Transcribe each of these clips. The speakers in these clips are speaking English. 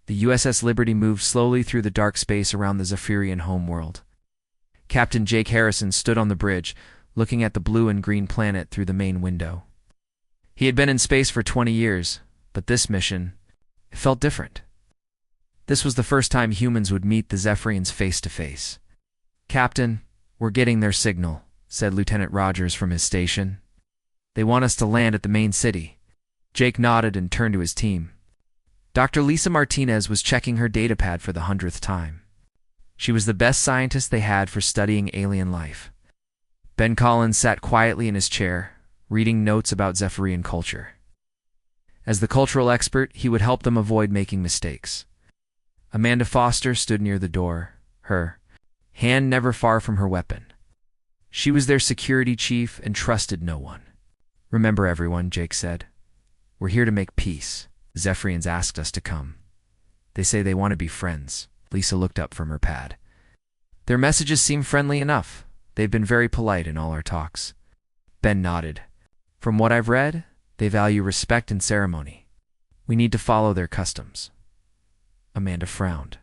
The USS Liberty moved slowly through the dark space around the Zephyrian homeworld. Captain Jake Harrison stood on the bridge, looking at the blue and green planet through the main window. He had been in space for 20 years, but this mission, it felt different. This was the first time humans would meet the Zephyrians face to face. "Captain, we're getting their signal," said Lieutenant Rogers from his station. "They want us to land at the main city." Jake nodded and turned to his team. Dr. Lisa Martinez was checking her datapad for the 100th time. She was the best scientist they had for studying alien life. Ben Collins sat quietly in his chair, reading notes about Zephyrian culture. As the cultural expert, he would help them avoid making mistakes. Amanda Foster stood near the door, her hand never far from her weapon. She was their security chief and trusted no one. "Remember, everyone," Jake said. "We're here to make peace. The Zephyrians asked us to come. They say they want to be friends." Lisa looked up from her pad. "Their messages seem friendly enough. They've been very polite in all our talks." Ben nodded. "From what I've read, they value respect and ceremony. We need to follow their customs." Amanda frowned.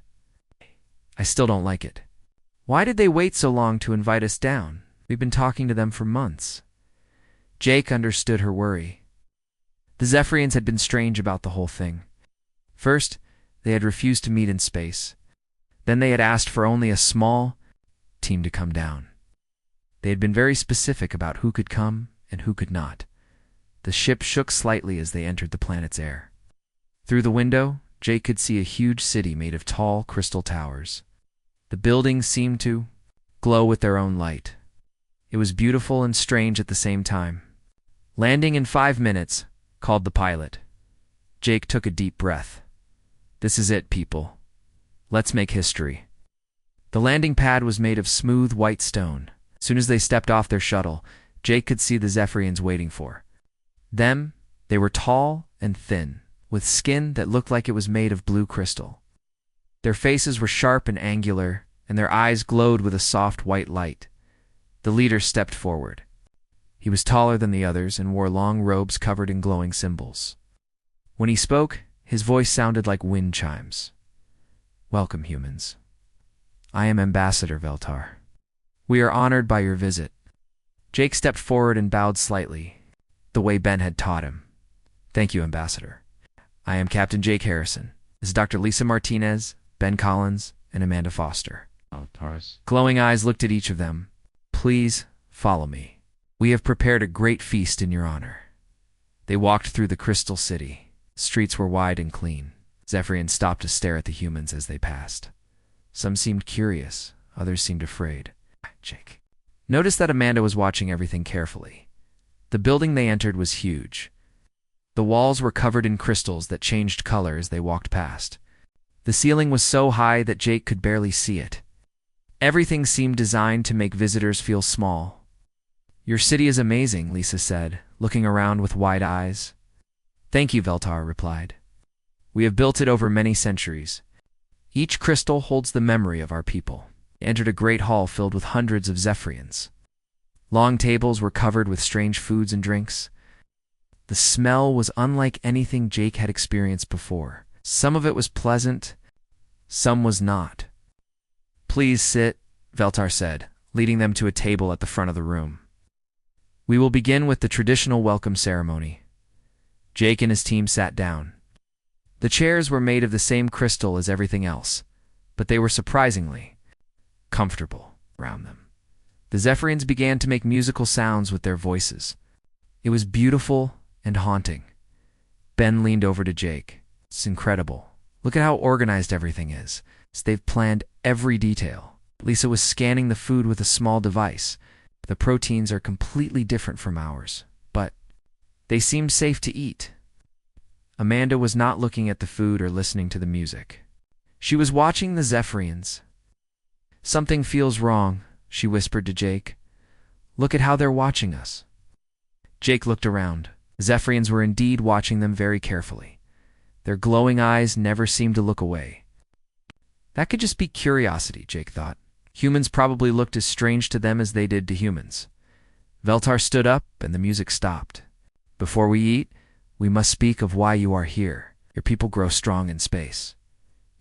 "I still don't like it. Why did they wait so long to invite us down? We've been talking to them for months." Jake understood her worry. The Zephyrians had been strange about the whole thing. First, they had refused to meet in space. Then they had asked for only a small team to come down. They had been very specific about who could come and who could not. The ship shook slightly as they entered the planet's air. Through the window, Jake could see a huge city made of tall crystal towers. The buildings seemed to glow with their own light. It was beautiful and strange at the same time. "Landing in 5 minutes," called the pilot. Jake took a deep breath. "This is it, people. Let's make history." The landing pad was made of smooth white stone. As soon as they stepped off their shuttle, Jake could see the Zephyrians waiting for them. They were tall and thin, with skin that looked like it was made of blue crystal. Their faces were sharp and angular, and their eyes glowed with a soft white light. The leader stepped forward. He was taller than the others and wore long robes covered in glowing symbols. When he spoke, his voice sounded like wind chimes. "Welcome, humans. I am Ambassador Veltar. We are honored by your visit." Jake stepped forward and bowed slightly, the way Ben had taught him. "Thank you, Ambassador. I am Captain Jake Harrison. This is Dr. Lisa Martinez, Ben Collins, and Amanda Foster." Glowing eyes looked at each of them. "Please follow me. We have prepared a great feast in your honor." They walked through the crystal city. Streets were wide and clean. Zephyrians stopped to stare at the humans as they passed. Some seemed curious, others seemed afraid. Jake noticed that Amanda was watching everything carefully. The building they entered was huge. The walls were covered in crystals that changed color as they walked past. The ceiling was so high that Jake could barely see it. Everything seemed designed to make visitors feel small. "Your city is amazing," Lisa said, looking around with wide eyes. "Thank you," Veltar replied. "We have built it over many centuries. Each crystal holds the memory of our people." They entered a great hall filled with hundreds of Zephyrians. Long tables were covered with strange foods and drinks. The smell was unlike anything Jake had experienced before. Some of it was pleasant, some was not. "Please sit," Veltar said, leading them to a table at the front of the room. "We will begin with the traditional welcome ceremony." Jake and his team sat down. The chairs were made of the same crystal as everything else, but they were surprisingly comfortable around them. The Zephyrians began to make musical sounds with their voices. It was beautiful and haunting. Ben leaned over to Jake. "It's incredible. Look at how organized everything is. They've planned every detail." Lisa was scanning the food with a small device. "The proteins are completely different from ours, but they seem safe to eat." Amanda was not looking at the food or listening to the music. She was watching the Zephyrians. "Something feels wrong," she whispered to Jake. "Look at how they're watching us." Jake looked around. The Zephyrians were indeed watching them very carefully. Their glowing eyes never seemed to look away. That could just be curiosity, Jake thought. Humans probably looked as strange to them as they did to humans. Veltar stood up and the music stopped. "Before we eat, we must speak of why you are here. Your people grow strong in space.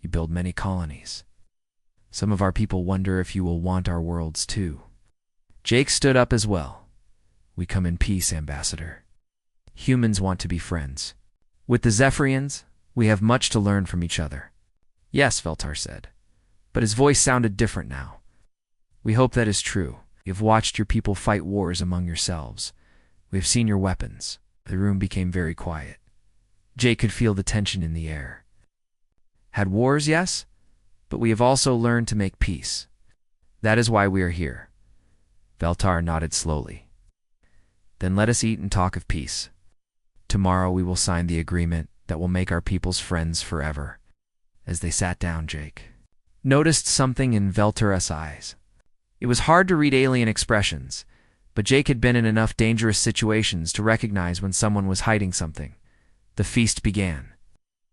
You build many colonies. Some of our people wonder if you will want our worlds too. Jake stood up as well. We come in peace, Ambassador. Humans want to be friends. With the Zephyrians, we have much to learn from each other. Yes, Veltar said, but his voice sounded different now. We hope that is true. We have watched your people fight wars among yourselves. We have seen your weapons. The room became very quiet. Jake could feel the tension in the air. Had wars, yes, but we have also learned to make peace. That is why we are here. Veltar nodded slowly. Then let us eat and talk of peace. Tomorrow we will sign the agreement that will make our peoples friends forever. As they sat down, Jake noticed something in Veltar's eyes. It was hard to read alien expressions, but Jake had been in enough dangerous situations to recognize when someone was hiding something. The feast began.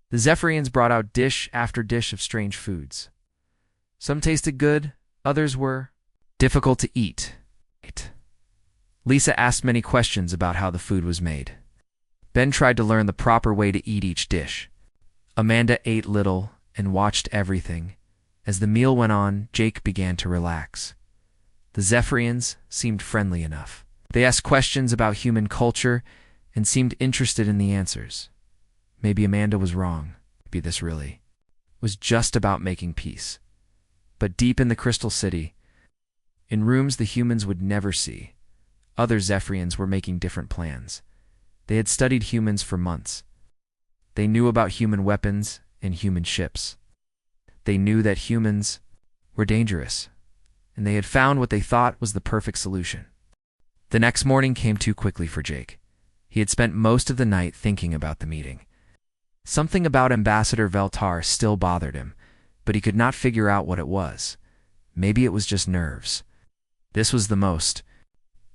The Zephyrians brought out dish after dish of strange foods. Some tasted good, others were difficult to eat. Lisa asked many questions about how the food was made. Ben tried to learn the proper way to eat each dish. Amanda ate little and watched everything. As the meal went on, Jake began to relax. The Zephyrians seemed friendly enough. They asked questions about human culture and seemed interested in the answers. Maybe Amanda was wrong. Maybe this really was just about making peace. But deep in the Crystal City, in rooms the humans would never see, other Zephyrians were making different plans. They had studied humans for months. They knew about human weapons and human ships. They knew that humans were dangerous, and they had found what they thought was the perfect solution. The next morning came too quickly for Jake. He had spent most of the night thinking about the meeting. Something about Ambassador Veltar still bothered him, but he could not figure out what it was. Maybe it was just nerves. This was the most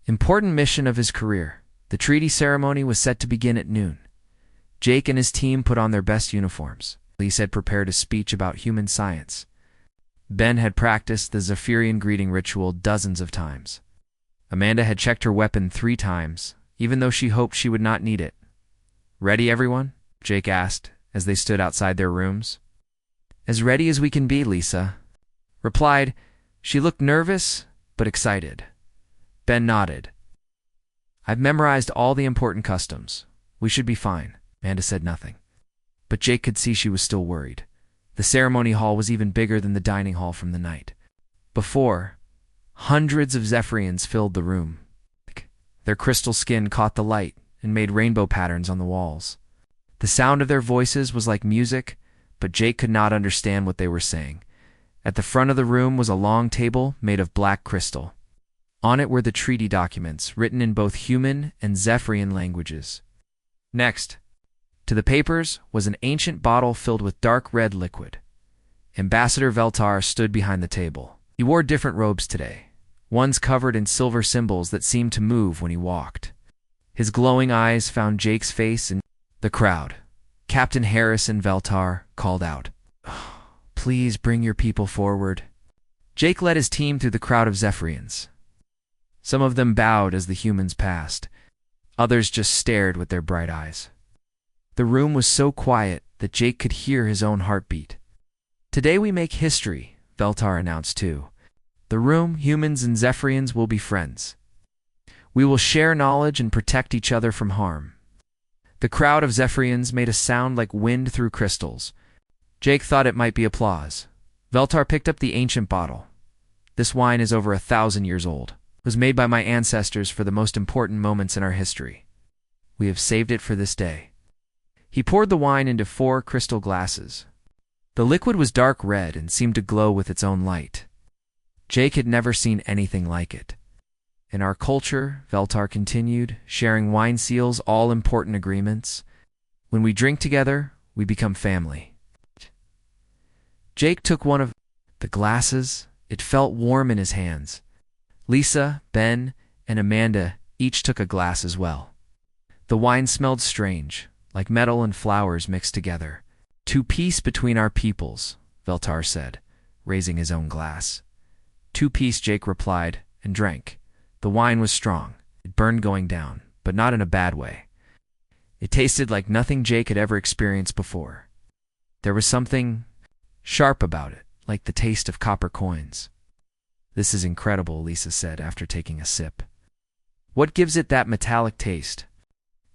important mission of his career. The treaty ceremony was set to begin at noon. Jake and his team put on their best uniforms. Lisa had prepared a speech about human science. Ben had practiced the Zephyrian greeting ritual dozens of times. Amanda had checked her weapon 3 times, even though she hoped she would not need it. "Ready, everyone?" Jake asked as they stood outside their rooms. "As ready as we can be," Lisa replied. She looked nervous, but excited. Ben nodded. "I've memorized all the important customs. We should be fine." Amanda said nothing, but Jake could see she was still worried. The ceremony hall was even bigger than the dining hall from the night before. Hundreds of Zephyrians filled the room. Their crystal skin caught the light and made rainbow patterns on the walls. The sound of their voices was like music, but Jake could not understand what they were saying. At the front of the room was a long table made of black crystal. On it were the treaty documents, written in both human and Zephyrian languages. Next to the papers was an ancient bottle filled with dark red liquid. Ambassador Veltar stood behind the table. He wore different robes today, ones covered in silver symbols that seemed to move when he walked. His glowing eyes found Jake's face in the crowd. Captain Harrison Veltar called out, "Please bring your people forward." Jake led his team through the crowd of Zephyrians. Some of them bowed as the humans passed. Others just stared with their bright eyes. The room was so quiet that Jake could hear his own heartbeat. "Today we make history," Veltar announced too. "The room, humans and Zephyrians will be friends. We will share knowledge and protect each other from harm." The crowd of Zephyrians made a sound like wind through crystals. Jake thought it might be applause. Veltar picked up the ancient bottle. "This wine is over 1,000 years old. It was made by my ancestors for the most important moments in our history. We have saved it for this day." He poured the wine into 4 crystal glasses. The liquid was dark red and seemed to glow with its own light. Jake had never seen anything like it. "In our culture," Veltar continued, sharing wine seals all important agreements. "When we drink together, we become family." Jake took one of the glasses. It felt warm in his hands. Lisa, Ben, and Amanda each took a glass as well. The wine smelled strange, like metal and flowers mixed together. "To peace between our peoples," Veltar said, raising his own glass. "To peace," Jake replied, and drank. The wine was strong. It burned going down, but not in a bad way. It tasted like nothing Jake had ever experienced before. There was something sharp about it, like the taste of copper coins. This is incredible, Lisa said after taking a sip. What gives it that metallic taste?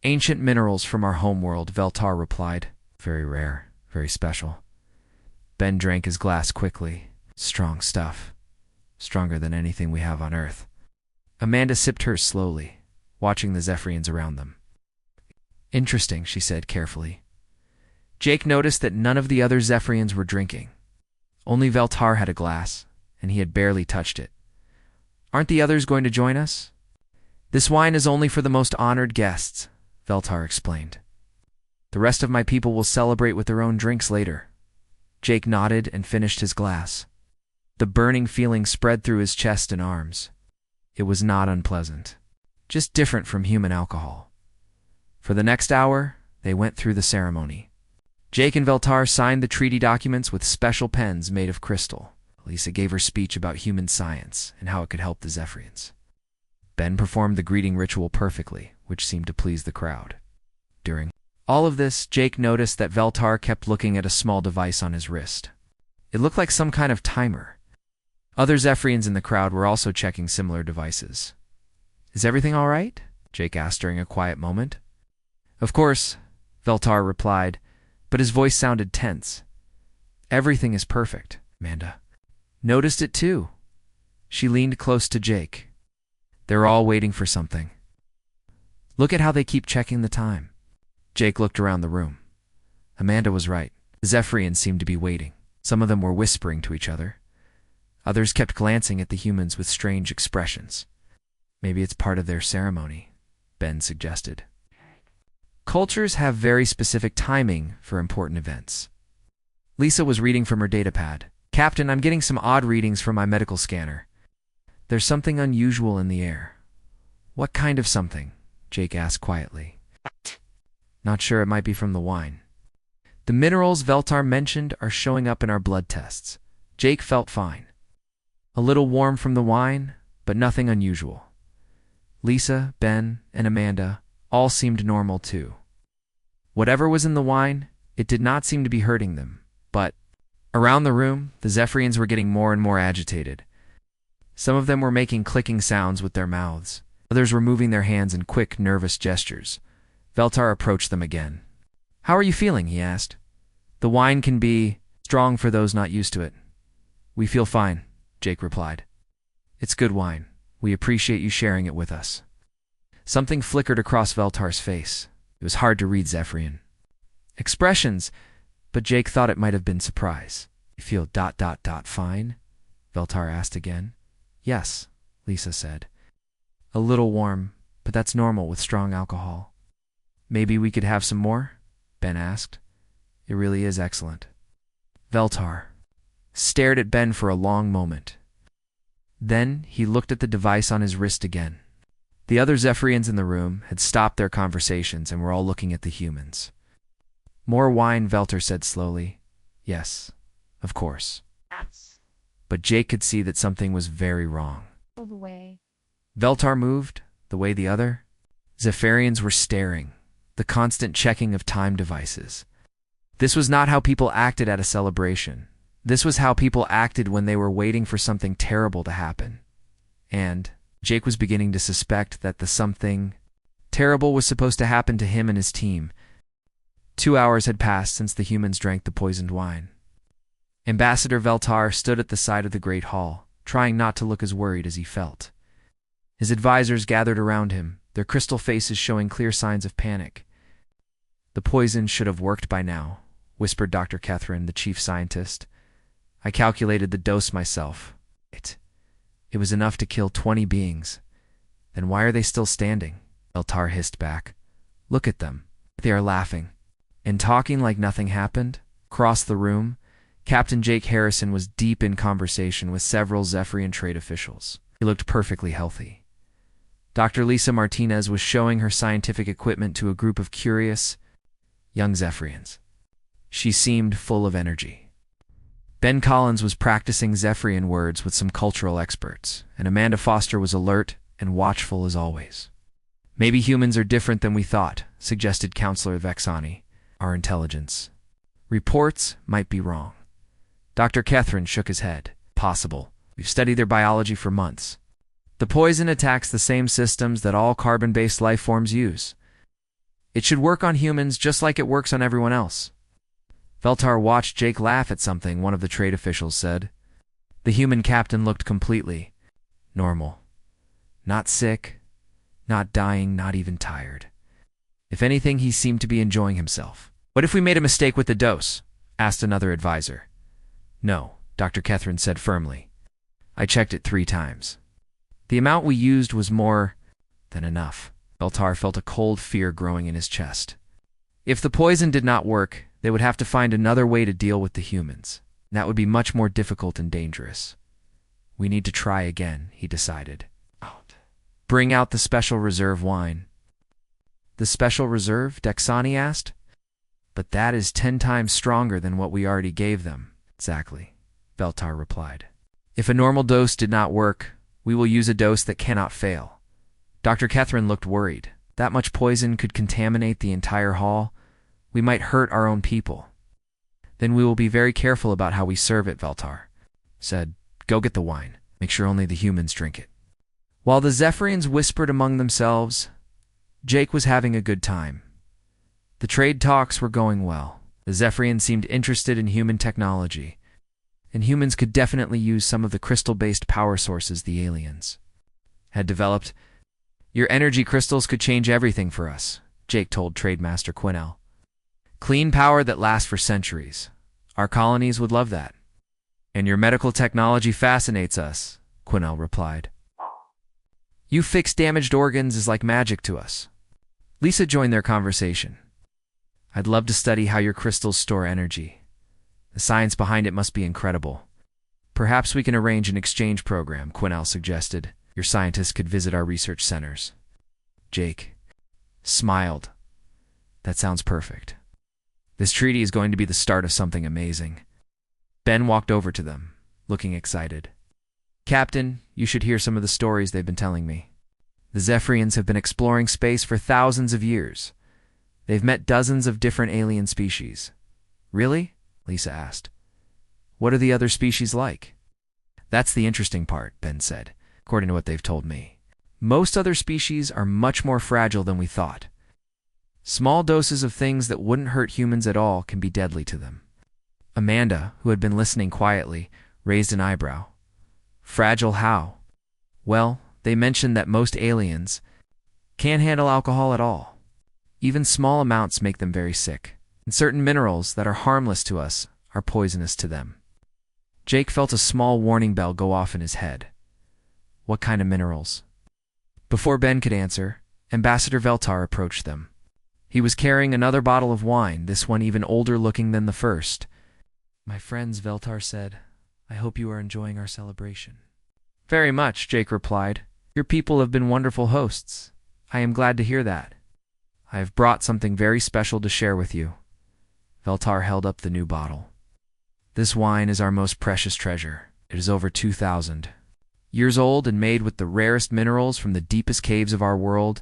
Ancient minerals from our homeworld, Veltar replied. Very rare, very special. Ben drank his glass quickly. Strong stuff. Stronger than anything we have on Earth. Amanda sipped hers slowly, watching the Zephyrians around them. Interesting, she said carefully. Jake noticed that none of the other Zephyrians were drinking. Only Veltar had a glass, and he had barely touched it. Aren't the others going to join us? This wine is only for the most honored guests, Veltar explained. The rest of my people will celebrate with their own drinks later. Jake nodded and finished his glass. The burning feeling spread through his chest and arms. It was not unpleasant, just different from human alcohol. For the next hour, they went through the ceremony. Jake and Veltar signed the treaty documents with special pens made of crystal. Lisa gave her speech about human science and how it could help the Zephyrians. Ben performed the greeting ritual perfectly, which seemed to please the crowd. During all of this, Jake noticed that Veltar kept looking at a small device on his wrist. It looked like some kind of timer. Other Zephyrians in the crowd were also checking similar devices. Is everything all right? Jake asked during a quiet moment. Of course, Veltar replied, but his voice sounded tense. Everything is perfect, Amanda noticed it too. She leaned close to Jake. They're all waiting for something. Look at how they keep checking the time. Jake looked around the room. Amanda was right. The Zephyrians seemed to be waiting. Some of them were whispering to each other. Others kept glancing at the humans with strange expressions. Maybe it's part of their ceremony, Ben suggested. Cultures have very specific timing for important events. Lisa was reading from her datapad. Captain, I'm getting some odd readings from my medical scanner. There's something unusual in the air. What kind of something? Jake asked quietly. Not sure, it might be from the wine. The minerals Veltar mentioned are showing up in our blood tests. Jake felt fine. A little warm from the wine, but nothing unusual. Lisa, Ben, and Amanda all seemed normal too. Whatever was in the wine, it did not seem to be hurting them, but around the room, the Zephyrians were getting more and more agitated. Some of them were making clicking sounds with their mouths. Others were moving their hands in quick, nervous gestures. Veltar approached them again. How are you feeling? He asked. The wine can be strong for those not used to it. We feel fine, Jake replied. It's good wine. We appreciate you sharing it with us. Something flickered across Veltar's face. It was hard to read Zephyrian expressions, but Jake thought it might have been surprise. You feel ... fine? Veltar asked again. Yes, Lisa said. A little warm, but that's normal with strong alcohol. Maybe we could have some more? Ben asked. It really is excellent. Veltar stared at Ben for a long moment. Then he looked at the device on his wrist again. The other Zephyrians in the room had stopped their conversations and were all looking at the humans. More wine, Veltar said slowly. Yes, of course. But Jake could see that something was very wrong. Veltar moved, the way the other. Zephyrians were staring, the constant checking of time devices. This was not how people acted at a celebration. This was how people acted when they were waiting for something terrible to happen. And Jake was beginning to suspect that the something terrible was supposed to happen to him and his team. 2 hours had passed since the humans drank the poisoned wine. Ambassador Veltar stood at the side of the Great Hall, trying not to look as worried as he felt. His advisors gathered around him, their crystal faces showing clear signs of panic. The poison should have worked by now, whispered Dr. Catherine, the chief scientist. I calculated the dose myself. It was enough to kill 20 beings. Then why are they still standing? Veltar hissed back. Look at them. They are laughing and talking like nothing happened. Across the room, Captain Jake Harrison was deep in conversation with several Zephyrian trade officials. He looked perfectly healthy. Dr. Lisa Martinez was showing her scientific equipment to a group of curious, young Zephyrians. She seemed full of energy. Ben Collins was practicing Zephyrian words with some cultural experts, and Amanda Foster was alert and watchful as always. Maybe humans are different than we thought, suggested Counselor Vexani. Our intelligence reports might be wrong. Dr. Catherine shook his head. Possible. We've studied their biology for months. The poison attacks the same systems that all carbon-based life forms use. It should work on humans just like it works on everyone else. Veltar watched Jake laugh at something one of the trade officials said. The human captain looked completely normal. Not sick, not dying, not even tired. If anything, he seemed to be enjoying himself. What if we made a mistake with the dose? Asked another advisor. No, Dr. Catherine said firmly. I checked it 3 times. The amount we used was more than enough. Veltar felt a cold fear growing in his chest. If the poison did not work, they would have to find another way to deal with the humans. That would be much more difficult and dangerous. We need to try again, he decided. Bring out the special reserve wine. The special reserve? Dexani asked. But that is 10 times stronger than what we already gave them. Exactly, Veltar replied. If a normal dose did not work, we will use a dose that cannot fail. Dr. Catherine looked worried. That much poison could contaminate the entire hall. We might hurt our own people. Then we will be very careful about how we serve it, Veltar said. Go get the wine. Make sure only the humans drink it. While the Zephyrians whispered among themselves, Jake was having a good time. The trade talks were going well. The Zephyrians seemed interested in human technology, and humans could definitely use some of the crystal-based power sources the aliens had developed. Your energy crystals could change everything for us, Jake told Trademaster Quinnell. Clean power that lasts for centuries. Our colonies would love that. And your medical technology fascinates us, Quinnell replied. You fix damaged organs is like magic to us. Lisa joined their conversation. I'd love to study how your crystals store energy. The science behind it must be incredible. Perhaps we can arrange an exchange program, Quinnell suggested. Your scientists could visit our research centers. Jake smiled. That sounds perfect. This treaty is going to be the start of something amazing. Ben walked over to them, looking excited. Captain, you should hear some of the stories they've been telling me. The Zephyrians have been exploring space for thousands of years. They've met dozens of different alien species. Really? Lisa asked. What are the other species like? That's the interesting part, Ben said, according to what they've told me. Most other species are much more fragile than we thought. Small doses of things that wouldn't hurt humans at all can be deadly to them. Amanda, who had been listening quietly, raised an eyebrow. Fragile how? Well, they mentioned that most aliens can't handle alcohol at all. Even small amounts make them very sick, and certain minerals that are harmless to us are poisonous to them. Jake felt a small warning bell go off in his head. What kind of minerals? Before Ben could answer, Ambassador Veltar approached them. He was carrying another bottle of wine, this one even older looking than the first. My friends, Veltar said, I hope you are enjoying our celebration. Very much, Jake replied. Your people have been wonderful hosts. I am glad to hear that. I have brought something very special to share with you. Veltar held up the new bottle. This wine is our most precious treasure. It is over 2,000 years old and made with the rarest minerals from the deepest caves of our world.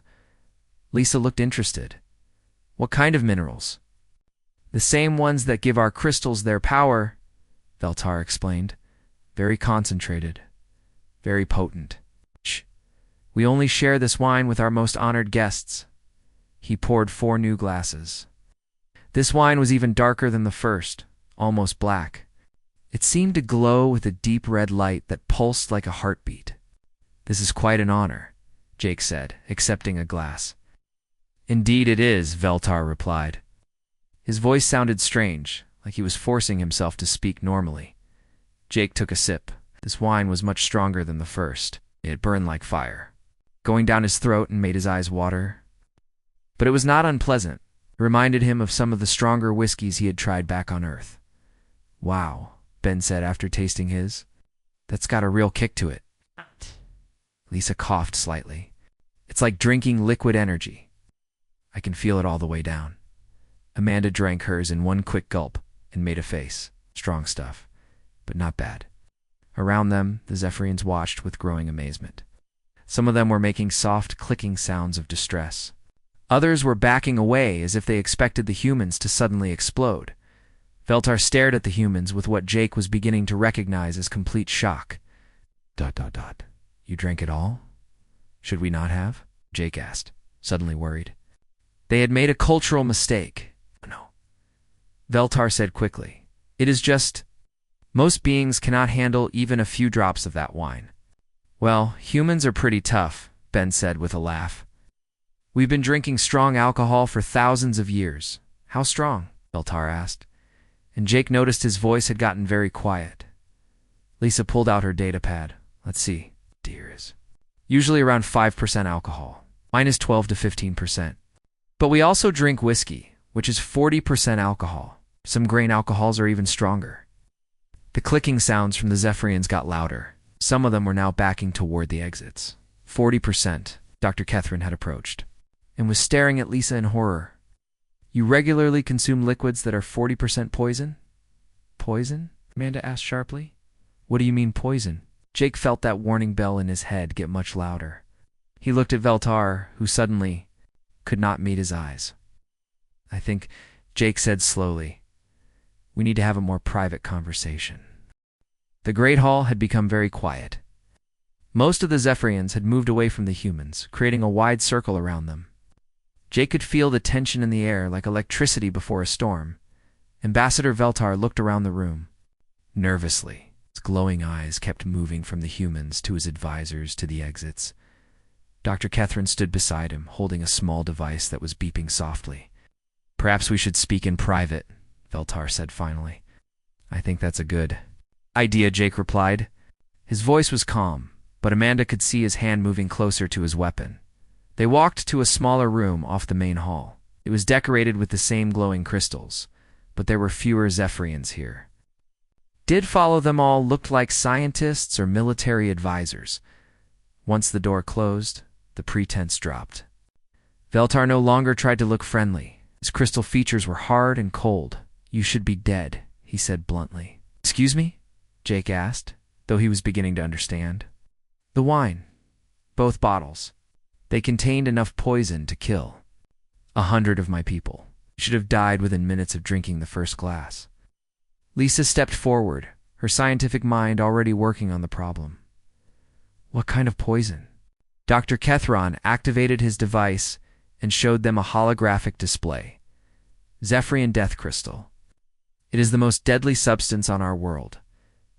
Lisa looked interested. What kind of minerals? The same ones that give our crystals their power, Veltar explained. Very concentrated. Very potent. Shh. We only share this wine with our most honored guests. He poured 4 new glasses. This wine was even darker than the first, almost black. It seemed to glow with a deep red light that pulsed like a heartbeat. This is quite an honor, Jake said, accepting a glass. Indeed it is, Veltar replied. His voice sounded strange, like he was forcing himself to speak normally. Jake took a sip. This wine was much stronger than the first. It burned like fire, going down his throat and made his eyes water. But it was not unpleasant. It reminded him of some of the stronger whiskeys he had tried back on Earth. Wow, Ben said after tasting his. That's got a real kick to it. Lisa coughed slightly. It's like drinking liquid energy. I can feel it all the way down. Amanda drank hers in one quick gulp and made a face. Strong stuff, but not bad. Around them, the Zephyrians watched with growing amazement. Some of them were making soft, clicking sounds of distress. Others were backing away as if they expected the humans to suddenly explode. Veltar stared at the humans with what Jake was beginning to recognize as complete shock. ... You drank it all? Should we not have? Jake asked, suddenly worried. They had made a cultural mistake. No. Veltar said quickly. It is just... most beings cannot handle even a few drops of that wine. Well, humans are pretty tough, Ben said with a laugh. We've been drinking strong alcohol for thousands of years. How strong? Veltar asked. And Jake noticed his voice had gotten very quiet. Lisa pulled out her datapad. Let's see. Dear is usually around 5% alcohol. Mine is 12 to 15%. But we also drink whiskey, which is 40% alcohol. Some grain alcohols are even stronger. The clicking sounds from the Zephyrians got louder. Some of them were now backing toward the exits. 40%, Dr. Catherine had approached, and was staring at Lisa in horror. You regularly consume liquids that are 40% poison? Poison? Amanda asked sharply. What do you mean poison? Jake felt that warning bell in his head get much louder. He looked at Veltar, who suddenly could not meet his eyes. I think, Jake said slowly, we need to have a more private conversation. The Great Hall had become very quiet. Most of the Zephyrians had moved away from the humans, creating a wide circle around them. Jake could feel the tension in the air like electricity before a storm. Ambassador Veltar looked around the room. Nervously, his glowing eyes kept moving from the humans to his advisors to the exits. Dr. Catherine stood beside him, holding a small device that was beeping softly. Perhaps we should speak in private, Veltar said finally. I think that's a good idea, Jake replied. His voice was calm, but Amanda could see his hand moving closer to his weapon. They walked to a smaller room off the main hall. It was decorated with the same glowing crystals, but there were fewer Zephyrians here. Did follow them all looked like scientists or military advisors. Once the door closed, the pretense dropped. Veltar no longer tried to look friendly. His crystal features were hard and cold. You should be dead, he said bluntly. Excuse me? Jake asked, though he was beginning to understand. The wine. Both bottles. They contained enough poison to kill 100 of my people. Should have died within minutes of drinking the first glass. Lisa stepped forward, her scientific mind already working on the problem. What kind of poison? Dr. Kethron activated his device and showed them a holographic display. Zephyrian Death Crystal. It is the most deadly substance on our world.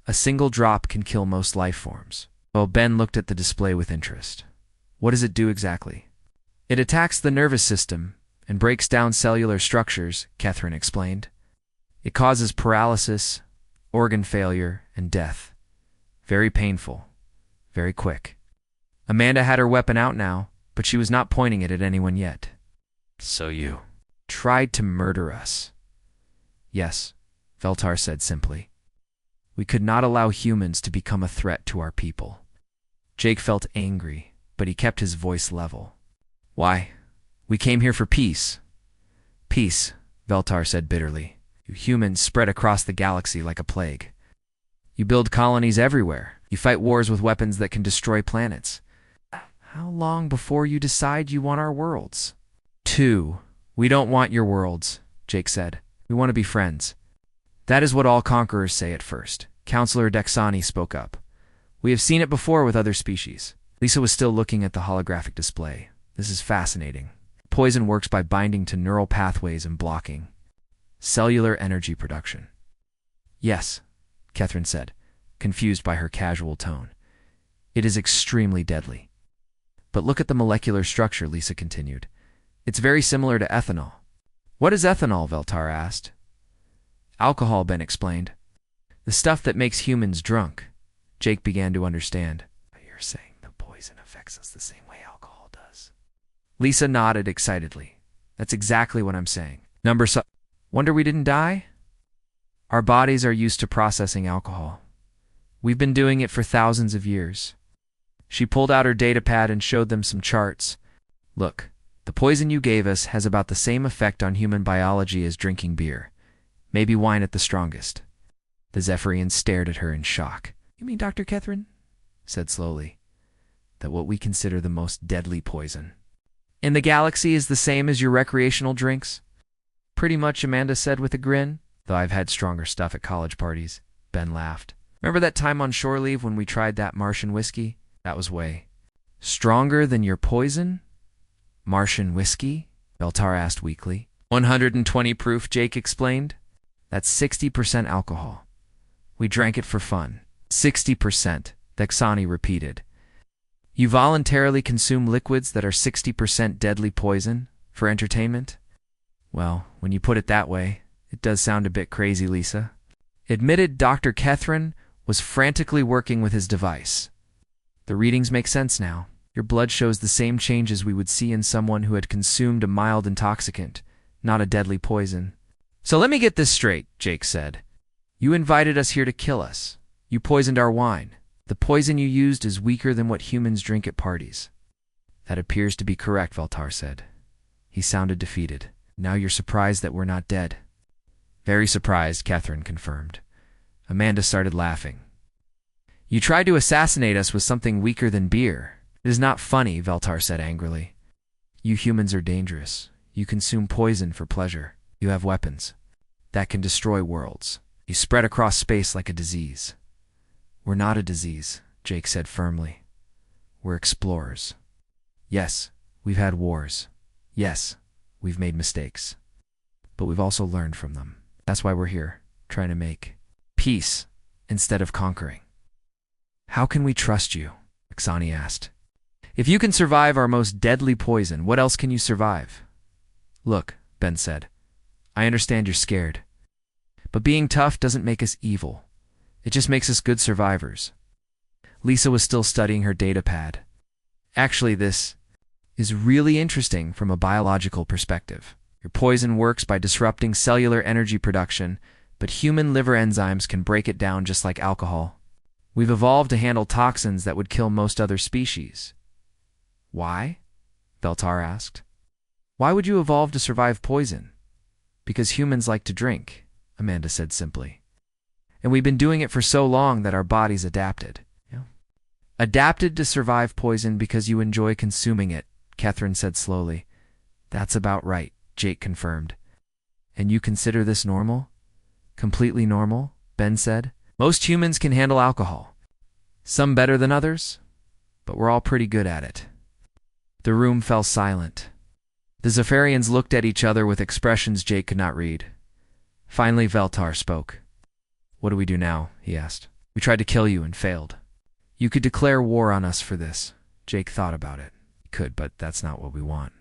A single drop can kill most life forms. Well, Ben looked at the display with interest. What does it do exactly? It attacks the nervous system and breaks down cellular structures, Catherine explained. It causes paralysis, organ failure, and death. Very painful. Very quick. Amanda had her weapon out now, but she was not pointing it at anyone yet. So you tried to murder us? Yes, Veltar said simply. We could not allow humans to become a threat to our people. Jake felt angry, but he kept his voice level. Why? We came here for peace. Peace, Veltar said bitterly. You humans spread across the galaxy like a plague. You build colonies everywhere. You fight wars with weapons that can destroy planets. How long before you decide you want our worlds? 2. We don't want your worlds, Jake said. We want to be friends. That is what all conquerors say at first. Counselor Dexani spoke up. We have seen it before with other species. Lisa was still looking at the holographic display. This is fascinating. Poison works by binding to neural pathways and blocking cellular energy production. Yes, Catherine said, confused by her casual tone. It is extremely deadly. But look at the molecular structure, Lisa continued. It's very similar to ethanol. What is ethanol? Veltar asked. Alcohol, Ben explained. The stuff that makes humans drunk. Jake began to understand. You're saying the poison affects us the same way alcohol does. Lisa nodded excitedly. That's exactly what I'm saying. Wonder we didn't die? Our bodies are used to processing alcohol. We've been doing it for thousands of years. She pulled out her datapad and showed them some charts. Look, the poison you gave us has about the same effect on human biology as drinking beer. Maybe wine at the strongest. The Zephyrians stared at her in shock. You mean, Dr. Catherine? Said slowly. That what we consider the most deadly poison in the galaxy is the same as your recreational drinks? Pretty much, Amanda said with a grin. though I've had stronger stuff at college parties. Ben laughed. Remember that time on shore leave when we tried that Martian whiskey? That was way stronger than your poison? Martian whiskey? Veltar asked weakly. 120 proof, Jake explained. That's 60% alcohol. We drank it for fun. 60%, Vexani repeated. You voluntarily consume liquids that are 60% deadly poison for entertainment? Well, when you put it that way, it does sound a bit crazy, Lisa. Admitted Dr. Kethrin was frantically working with his device. The readings make sense now. Your blood shows the same changes we would see in someone who had consumed a mild intoxicant, not a deadly poison. So let me get this straight, Jake said. You invited us here to kill us. You poisoned our wine. The poison you used is weaker than what humans drink at parties. That appears to be correct, Veltar said. He sounded defeated. Now you're surprised that we're not dead. Very surprised, Catherine confirmed. Amanda started laughing. You tried to assassinate us with something weaker than beer. It is not funny, Veltar said angrily. You humans are dangerous. You consume poison for pleasure. You have weapons that can destroy worlds. You spread across space like a disease. We're not a disease, Jake said firmly. We're explorers. Yes, we've had wars. Yes, we've made mistakes. But we've also learned from them. That's why we're here, trying to make peace instead of conquering. How can we trust you? Vexani asked. If you can survive our most deadly poison, what else can you survive? Look, Ben said. I understand you're scared. But being tough doesn't make us evil. It just makes us good survivors. Lisa was still studying her data pad. Actually, this is really interesting from a biological perspective. Your poison works by disrupting cellular energy production, but human liver enzymes can break it down just like alcohol. We've evolved to handle toxins that would kill most other species. Why? Veltar asked. Why would you evolve to survive poison? Because humans like to drink, Amanda said simply. And we've been doing it for so long that our bodies adapted. Yeah. Adapted to survive poison because you enjoy consuming it, Catherine said slowly. That's about right, Jake confirmed. And you consider this normal? Completely normal, Ben said. Most humans can handle alcohol. Some better than others, but we're all pretty good at it. The room fell silent. The Zephyrians looked at each other with expressions Jake could not read. Finally, Veltar spoke. What do we do now? He asked. We tried to kill you and failed. You could declare war on us for this. Jake thought about it. He could, but that's not what we want.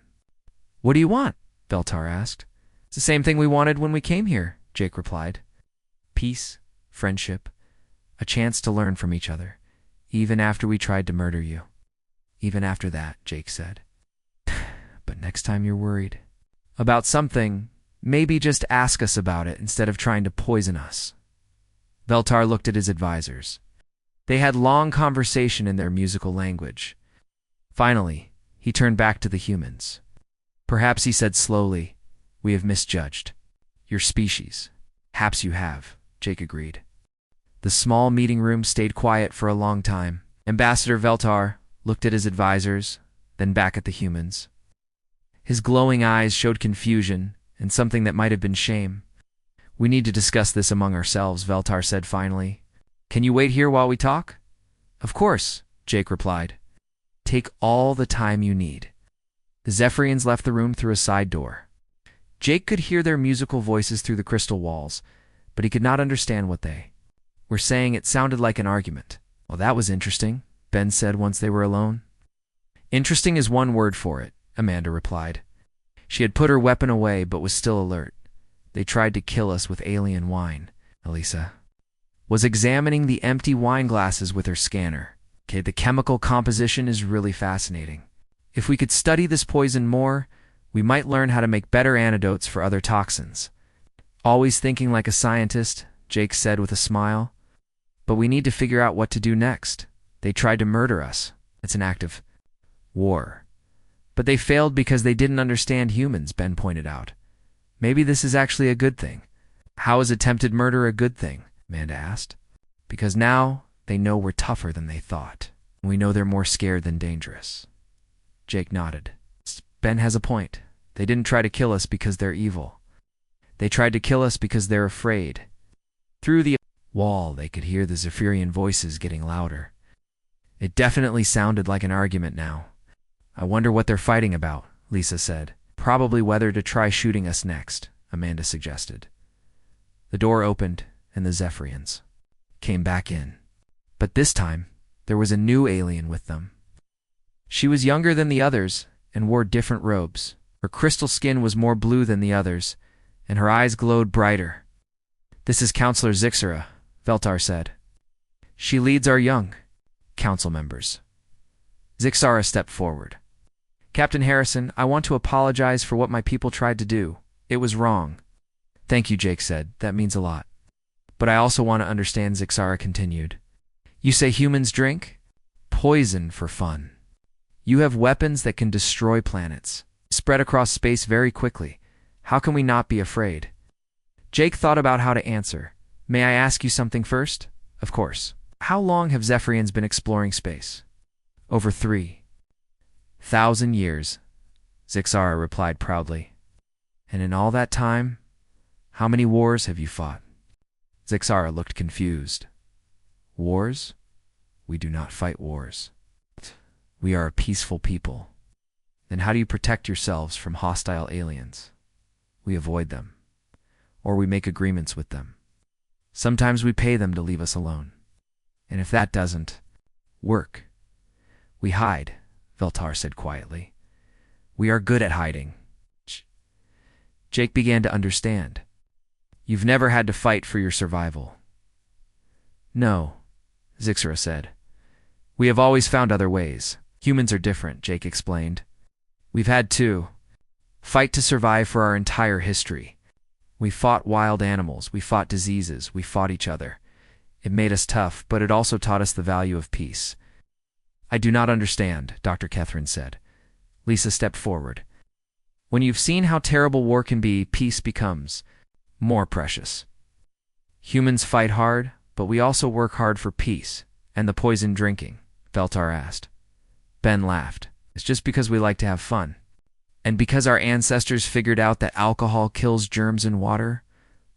What do you want? Veltar asked. It's the same thing we wanted when we came here, Jake replied. Peace, friendship, a chance to learn from each other, even after we tried to murder you. Even after that, Jake said. But next time you're worried about something, maybe just ask us about it instead of trying to poison us. Veltar looked at his advisors. They had long conversation in their musical language. Finally, he turned back to the humans. Perhaps, he said slowly, we have misjudged your species. Perhaps you have, Jake agreed. The small meeting room stayed quiet for a long time. Ambassador Veltar looked at his advisors, then back at the humans. His glowing eyes showed confusion and something that might have been shame. We need to discuss this among ourselves, Veltar said finally. Can you wait here while we talk? Of course, Jake replied. Take all the time you need. The Zephyrians left the room through a side door. Jake could hear their musical voices through the crystal walls, but he could not understand what they were saying. It sounded like an argument. Well, that was interesting, Ben said once they were alone. Interesting is one word for it, Amanda replied. She had put her weapon away but was still alert. They tried to kill us with alien wine. Elisa was examining the empty wine glasses with her scanner. Okay, the chemical composition is really fascinating. If we could study this poison more, we might learn how to make better antidotes for other toxins. Always thinking like a scientist, Jake said with a smile. But we need to figure out what to do next. They tried to murder us. It's an act of war. But they failed because they didn't understand humans, Ben pointed out. Maybe this is actually a good thing. How is attempted murder a good thing? Amanda asked. Because now they know we're tougher than they thought. We know they're more scared than dangerous. Jake nodded. Ben has a point. They didn't try to kill us because they're evil. They tried to kill us because they're afraid. Through the wall, they could hear the Zephyrian voices getting louder. It definitely sounded like an argument now. I wonder what they're fighting about, Lisa said. Probably whether to try shooting us next, Amanda suggested. The door opened, and the Zephyrians came back in. But this time, there was a new alien with them. She was younger than the others and wore different robes. Her crystal skin was more blue than the others, and her eyes glowed brighter. "This is Counselor Zixara," Veltar said. "She leads our young council members." Zixara stepped forward. "Captain Harrison, I want to apologize for what my people tried to do. It was wrong." "Thank you," Jake said. "That means a lot." "But I also want to understand," Zixara continued. "You say humans drink poison for fun. You have weapons that can destroy planets, spread across space very quickly. How can we not be afraid?" Jake thought about how to answer. "May I ask you something first?" "Of course." "How long have Zephyrians been exploring space?" "Over 3,000 years," Zixara replied proudly. "And in all that time, how many wars have you fought?" Zixara looked confused. "Wars? We do not fight wars. We are a peaceful people." "Then how do you protect yourselves from hostile aliens?" "We avoid them, or we make agreements with them. Sometimes we pay them to leave us alone. And if that doesn't work, we hide," Veltar said quietly. "We are good at hiding." Jake began to understand. "You've never had to fight for your survival." "No," Zixara said. "We have always found other ways. Humans are different," Jake explained. "We've had to fight to survive for our entire history. We fought wild animals, we fought diseases, we fought each other. It made us tough, but it also taught us the value of peace." "I do not understand," Dr. Catherine said. Lisa stepped forward. "When you've seen how terrible war can be, peace becomes more precious. Humans fight hard, but we also work hard for peace." "And the poison drinking?" Veltar asked. Ben laughed. "It's just because we like to have fun. And because our ancestors figured out that alcohol kills germs in water,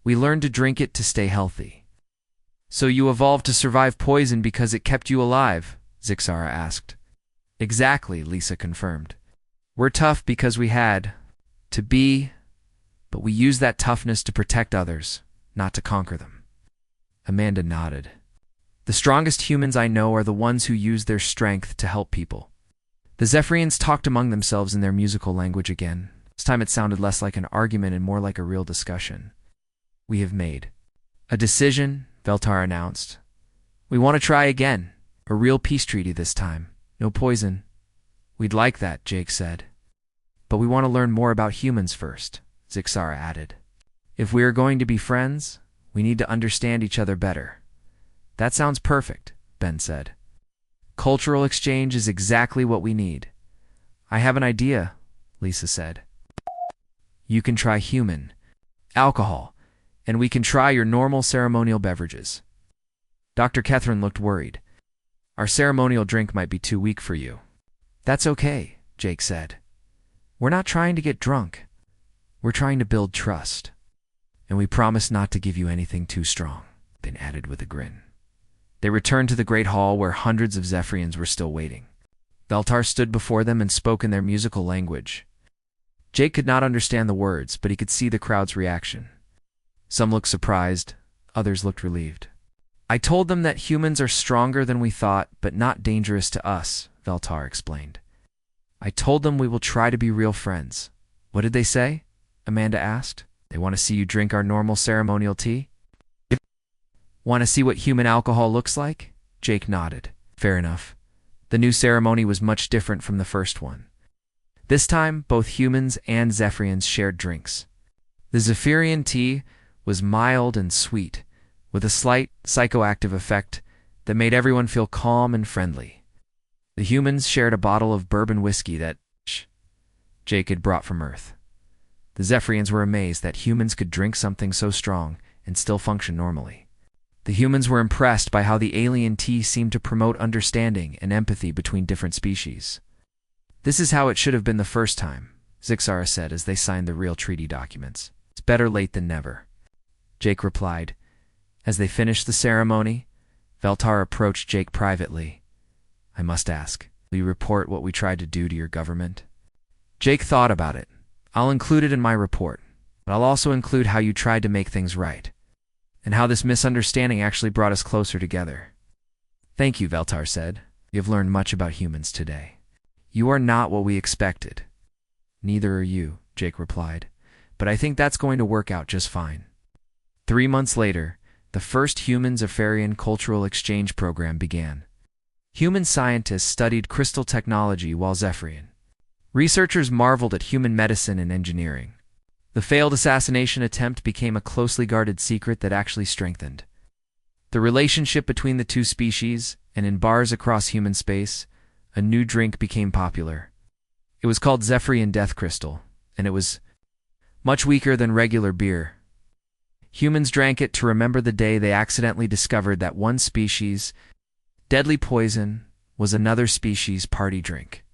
we learned to drink it to stay healthy." "So you evolved to survive poison because it kept you alive?" Zixara asked. "Exactly," Lisa confirmed. "We're tough because we had to be, but we use that toughness to protect others, not to conquer them." Amanda nodded. "The strongest humans I know are the ones who use their strength to help people." The Zephyrians talked among themselves in their musical language again. This time it sounded less like an argument and more like a real discussion. "We have made a decision," Veltar announced. "We want to try again. A real peace treaty this time. No poison." "We'd like that," Jake said. "But we want to learn more about humans first," Zixara added. "If we are going to be friends, we need to understand each other better." "That sounds perfect," Ben said. "Cultural exchange is exactly what we need." "I have an idea," Lisa said. "You can try human alcohol, and we can try your normal ceremonial beverages." Dr. Catherine looked worried. "Our ceremonial drink might be too weak for you." "That's okay," Jake said. "We're not trying to get drunk. We're trying to build trust. And we promise not to give you anything too strong," Ben added with a grin. They returned to the great hall where hundreds of Zephyrians were still waiting. Veltar stood before them and spoke in their musical language. Jake could not understand the words, but he could see the crowd's reaction. Some looked surprised, others looked relieved. "I told them that humans are stronger than we thought, but not dangerous to us," Veltar explained. "I told them we will try to be real friends." "What did they say?" Amanda asked. "They want to see you drink our normal ceremonial tea?" "Want to see what human alcohol looks like?" Jake nodded. "Fair enough." The new ceremony was much different from the first one. This time, both humans and Zephyrians shared drinks. The Zephyrian tea was mild and sweet, with a slight psychoactive effect that made everyone feel calm and friendly. The humans shared a bottle of bourbon whiskey that Jake had brought from Earth. The Zephyrians were amazed that humans could drink something so strong and still function normally. The humans were impressed by how the alien tea seemed to promote understanding and empathy between different species. "This is how it should have been the first time," Zixara said as they signed the real treaty documents. Better late than never, Jake replied. As they finished the ceremony, Veltar approached Jake privately. I must ask, will you report what we tried to do to your government? Jake thought about it. I'll include it in my report, but I'll also include how you tried to make things right, and how this misunderstanding actually brought us closer together. Thank you, Veltar said. You've learned much about humans today. You are not what we expected. Neither are you, Jake replied, but I think that's going to work out just fine. 3 months later, the first Humans-Afarian Cultural Exchange Program began. Human scientists studied crystal technology while Zephyrian. Researchers marveled at human medicine and engineering. The failed assassination attempt became a closely guarded secret that actually strengthened the relationship between the two species, and in bars across human space, a new drink became popular. It was called Zephyrian Death Crystal, and it was much weaker than regular beer. Humans drank it to remember the day they accidentally discovered that one species' deadly poison was another species' party drink.